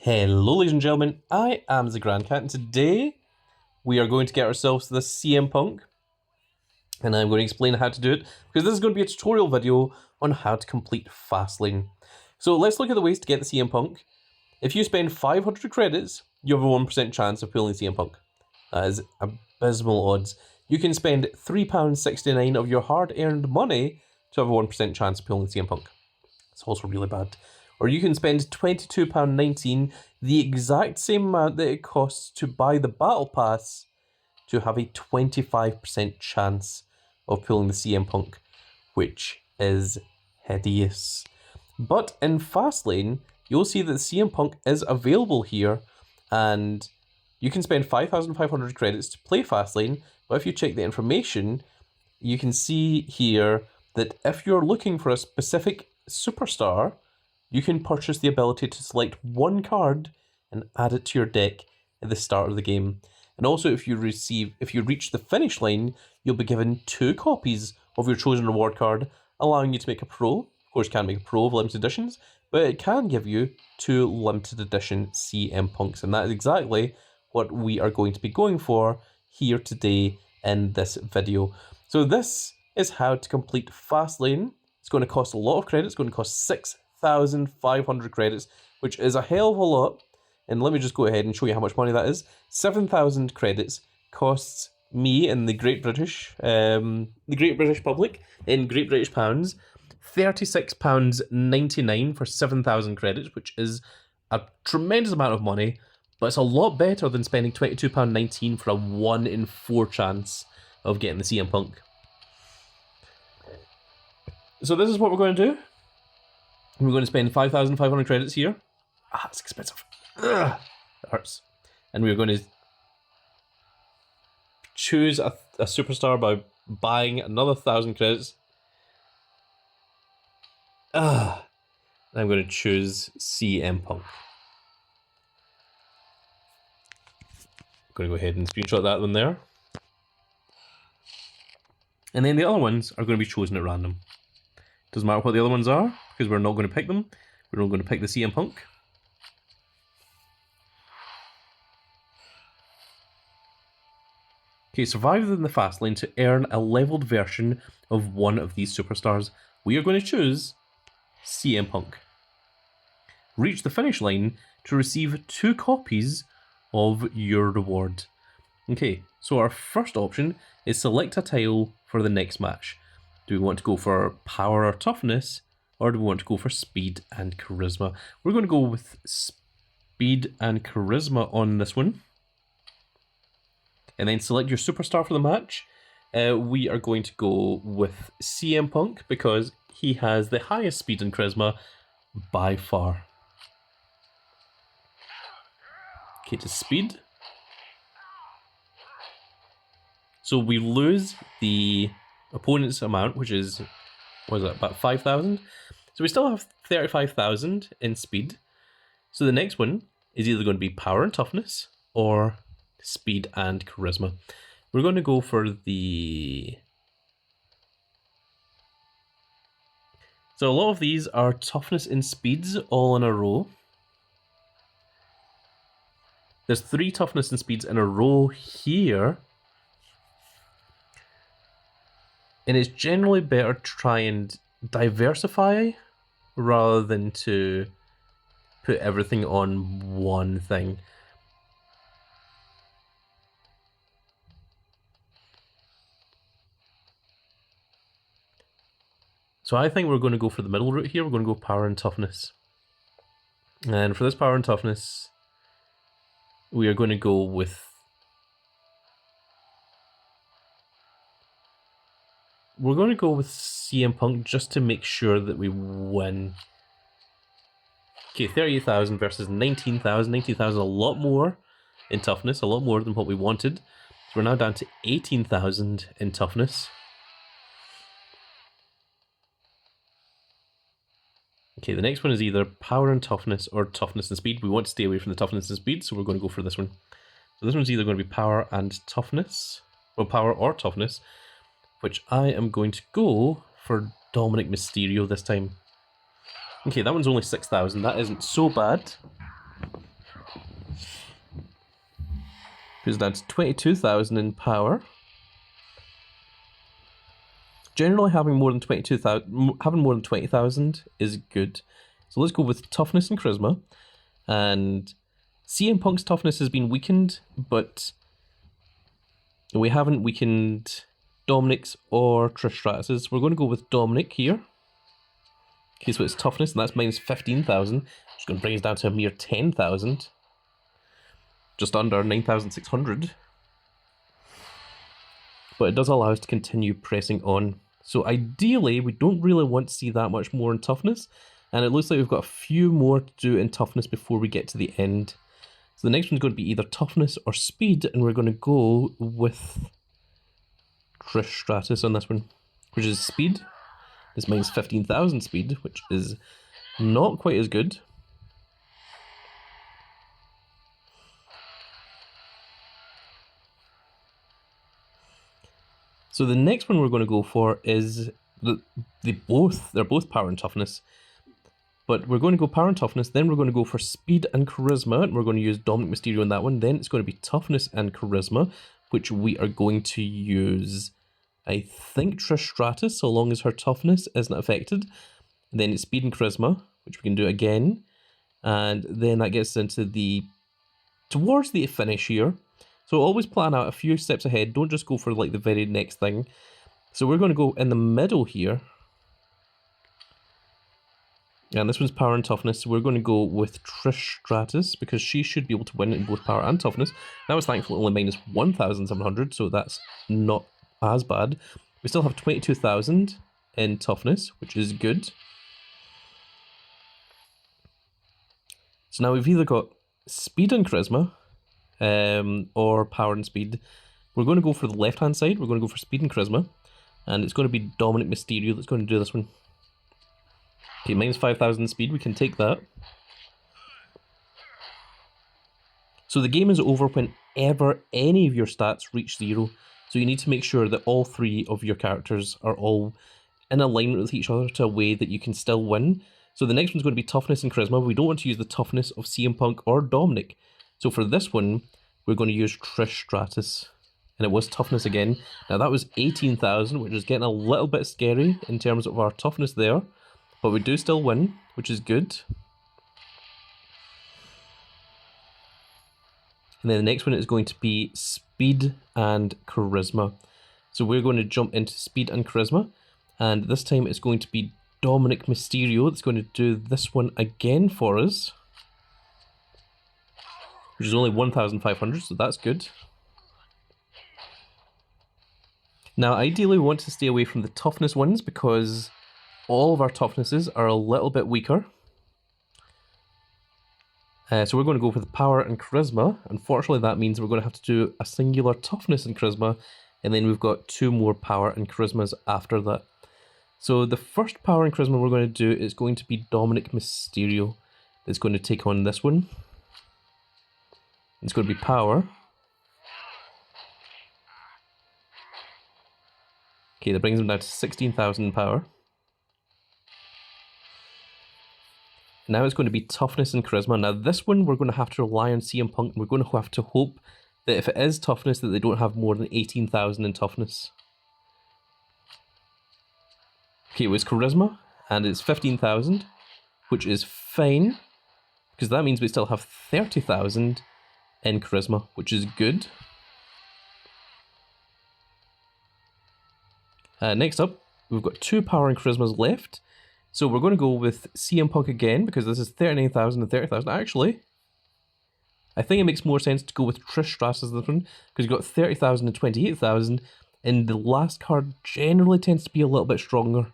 Hello ladies and gentlemen, I am the Grand Cat and today we are going to get ourselves to the CM Punk and I'm going to explain how to do it because this is going to be a tutorial video on how to complete Fastlane. So let's look at the ways to get the CM Punk. If you spend 500 credits, you have a 1% chance of pulling CM Punk. That is abysmal odds. You can spend £3.69 of your hard-earned money to have a 1% chance of pulling CM Punk. It's also really bad. Or you can spend £22.19, the exact same amount that it costs to buy the Battle Pass, to have a 25% chance of pulling the CM Punk, which is hideous. But in Fastlane, you'll see that the CM Punk is available here, and you can spend 5,500 credits to play Fastlane, but if you check the information, you can see here that if you're looking for a specific superstar, you can purchase the ability to select one card and add it to your deck at the start of the game. And also if you reach the finish line, you'll be given 2 copies of your chosen reward card, allowing you to make a pro. Of course, you can't make a pro of limited editions, but it can give you 2 limited edition CM Punks. And that is exactly what we are going to be going for here today in this video. So this is how to complete Fastlane. It's going to cost a lot of credits. It's going to cost 6,500 credits, which is a hell of a lot. And let me just go ahead and show you how much money that is. 7,000 credits costs me in the Great British public, in Great British pounds, £36.99 for 7,000 credits, which is a tremendous amount of money, but it's a lot better than spending £22.19 for a 1 in 4 chance of getting the CM Punk. So this is what we're going to do. We're going to spend 5,500 credits here. Ah, it's expensive. Ugh, it hurts. And we're going to choose a superstar by buying another 1,000 credits. I'm going to choose CM Punk. I'm going to go ahead and screenshot that one there. And then the other ones are going to be chosen at random. Doesn't matter what the other ones are, because we're not going to pick them. We're not going to pick the CM Punk. Okay, survive in the Fastlane to earn a leveled version of one of these superstars. We are going to choose CM Punk. Reach the finish line to receive 2 copies of your reward. Okay, so our first option is select a tile for the next match. Do we want to go for power or toughness, or do we want to go for speed and charisma? We're going to go with speed and charisma on this one. And then select your superstar for the match. We are going to go with CM Punk because he has the highest speed and charisma by far. Okay, to speed. So we lose the opponent's amount, which is, what is that, about 5,000? So we still have 35,000 in speed. So the next one is either going to be power and toughness or speed and charisma. We're going to go for the... So a lot of these are toughness and speeds all in a row. There's 3 toughness and speeds in a row here. And it's generally better to try and diversify rather than to put everything on one thing. So I think we're going to go for the middle route here. We're going to go power and toughness. And for this power and toughness, we are going to go with... We're going to go with CM Punk just to make sure that we win. Okay, 38,000 versus 19,000. 19,000 a lot more in toughness, a lot more than what we wanted. So we're now down to 18,000 in toughness. Okay, the next one is either power and toughness or toughness and speed. We want to stay away from the toughness and speed, so we're going to go for this one. So this one's either going to be power and toughness, or power or toughness, which I am going to go for Dominic Mysterio this time. Okay, that one's only 6,000. That isn't so bad. Because that's 22,000 in power. Generally, having more than 20,000 is good. So let's go with toughness and charisma. And CM Punk's toughness has been weakened, but we haven't weakened Dominic's or Trish Stratus's. We're going to go with Dominic here. Okay, so it's toughness, and that's minus 15,000. It's going to bring us down to a mere 10,000. Just under 9,600. But it does allow us to continue pressing on. So ideally, we don't really want to see that much more in toughness. And it looks like we've got a few more to do in toughness before we get to the end. So the next one's going to be either toughness or speed, and we're going to go with Trish Stratus on this one, which is speed. It's minus 15,000 speed, which is not quite as good. So the next one we're going to go for is they're both power and toughness, but we're going to go power and toughness. Then we're going to go for speed and charisma, and we're going to use Dominic Mysterio on that one. Then it's going to be toughness and charisma, which we are going to use, I think, Trish Stratus, so long as her toughness isn't affected. And then it's speed and charisma, which we can do again, and then that gets into towards the finish here. So always plan out a few steps ahead. Don't just go for like the very next thing. So we're going to go in the middle here. And this one's power and toughness. So we're going to go with Trish Stratus because she should be able to win in both power and toughness. That was thankfully only minus 1,700, so that's not as bad. We still have 22,000 in toughness, which is good. So now we've either got speed and charisma, or power and speed. We're going to go for the left-hand side. We're going to go for speed and charisma. And it's going to be Dominic Mysterio that's going to do this one. Okay, minus 5,000 speed. We can take that. So the game is over whenever any of your stats reach 0. So you need to make sure that all 3 of your characters are all in alignment with each other to a way that you can still win. So the next one's going to be toughness and charisma. We don't want to use the toughness of CM Punk or Dominic. So for this one, we're going to use Trish Stratus. And it was toughness again. Now that was 18,000, which is getting a little bit scary in terms of our toughness there. But we do still win, which is good. And then the next one is going to be speed and charisma. So we're going to jump into speed and charisma. And this time it's going to be Dominic Mysterio that's going to do this one again for us. Which is only 1,500, so that's good. Now, ideally, we want to stay away from the toughness ones because all of our toughnesses are a little bit weaker. So we're going to go with power and charisma. Unfortunately, that means we're going to have to do a singular toughness and charisma, and then we've got 2 more power and charismas after that. So the first power and charisma we're going to do is going to be Dominic Mysterio. That's going to take on this one. It's going to be power. Okay, that brings him down to 16,000 in power. Now it's going to be toughness and charisma. Now this one we're going to have to rely on CM Punk. We're going to have to hope that if it is toughness that they don't have more than 18,000 in toughness. Okay, it was charisma and it's 15,000, which is fine because that means we still have 30,000 in charisma, which is good. Next up, we've got 2 power and charismas left. So we're going to go with CM Punk again, because this is 39,000 and 30,000. Actually, I think it makes more sense to go with Trish Stratus as this one, because you've got 30,000 and 28,000, and the last card generally tends to be a little bit stronger.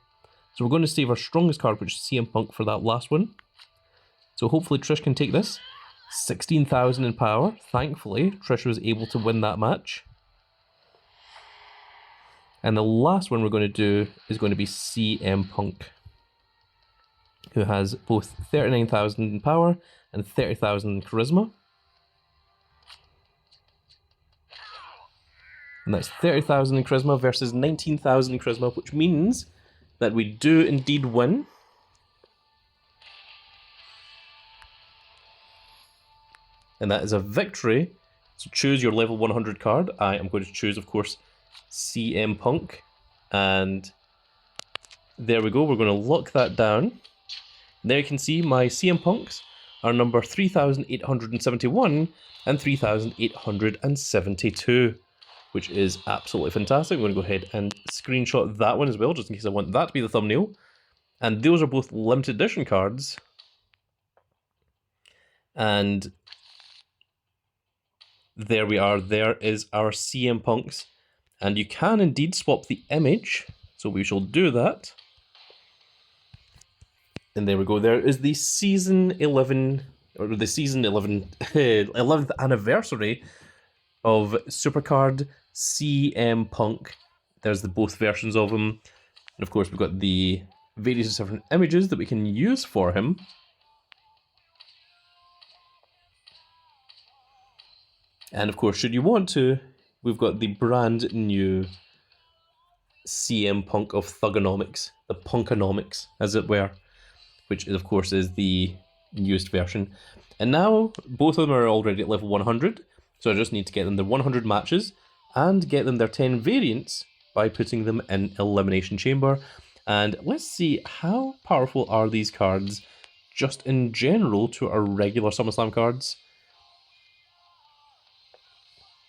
So we're going to save our strongest card, which is CM Punk, for that last one. So hopefully Trish can take this. 16,000 in power. Thankfully, Trish was able to win that match. And the last one we're going to do is going to be CM Punk, who has both 39,000 in power and 30,000 in charisma. And that's 30,000 in charisma versus 19,000 in charisma, which means that we do indeed win. And that is a victory So choose your level 100 card. I am going to choose, of course, CM Punk. And there we go. We're going to lock that down. There you can see my CM Punks are number 3,871 and 3,872, which is absolutely fantastic. I'm going to go ahead and screenshot that one as well, just in case I want that to be the thumbnail. And those are both limited edition cards. And there we are. There is our CM Punks. And you can indeed swap the image. So we shall do that. And there we go. There is the season 11, or the season 11, 11th anniversary of Supercard CM Punk. There's the both versions of him. And of course, we've got the various different images that we can use for him. And of course, should you want to, we've got the brand new CM Punk of Thugonomics, the Punkonomics, as it were, which of course is the newest version. And now, both of them are already at level 100, so I just need to get them their 100 matches, and get them their 10 variants by putting them in Elimination Chamber. And let's see, how powerful are these cards just in general to our regular SummerSlam cards?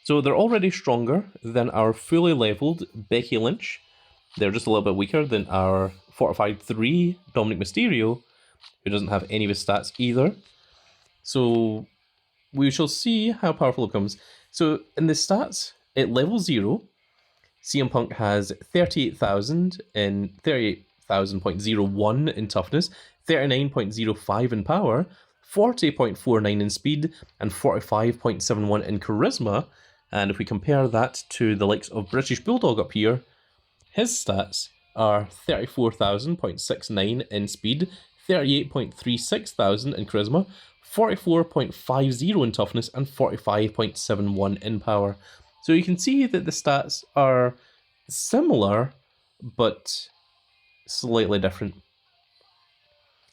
So they're already stronger than our fully leveled Becky Lynch. They're just a little bit weaker than our Fortified 3 Dominic Mysterio, who doesn't have any of his stats either. So we shall see how powerful it becomes. So in the stats, at level 0, CM Punk has 38,000 in 38,000.01 in toughness, 39.05 in power, 40.49 in speed, and 45.71 in charisma. And if we compare that to the likes of British Bulldog up here, his stats are 34,000.69 in speed, 38.36 thousand in charisma, 44.50 in toughness, and 45.71 in power. So you can see that the stats are similar, but slightly different.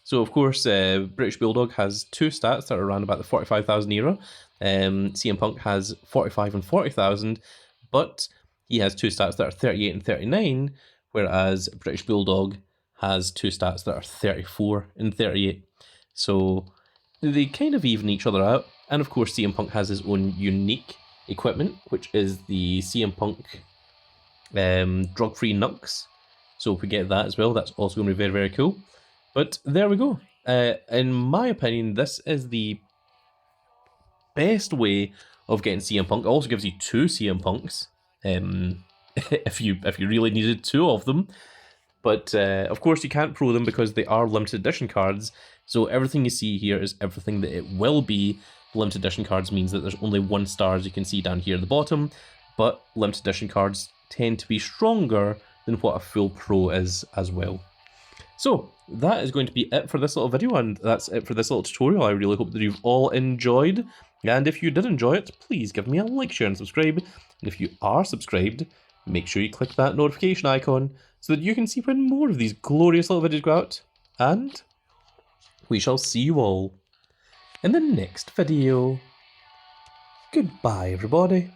So of course, British Bulldog has two stats that are around about the 45,000 era. CM Punk has 45 and 40,000, but he has two stats that are 38 and 39, whereas British Bulldog has two stats that are 34 and 38. So they kind of even each other out. And of course, CM Punk has his own unique equipment, which is the CM Punk drug-free Nux. So if we get that as well, that's also going to be very, very cool. But there we go. In my opinion, this is the best way of getting CM Punk. It also gives you two CM Punks, if you really needed two of them. But of course, you can't pro them because they are limited edition cards. So everything you see here is everything that it will be. Limited edition cards means that there's only 1 star, as you can see down here at the bottom. But limited edition cards tend to be stronger than what a full pro is as well. So that is going to be it for this little video, and that's it for this little tutorial. I really hope that you've all enjoyed. And if you did enjoy it, please give me a like, share, and subscribe. And if you are subscribed, make sure you click that notification icon so that you can see when more of these glorious little videos go out. And we shall see you all in the next video. Goodbye, everybody.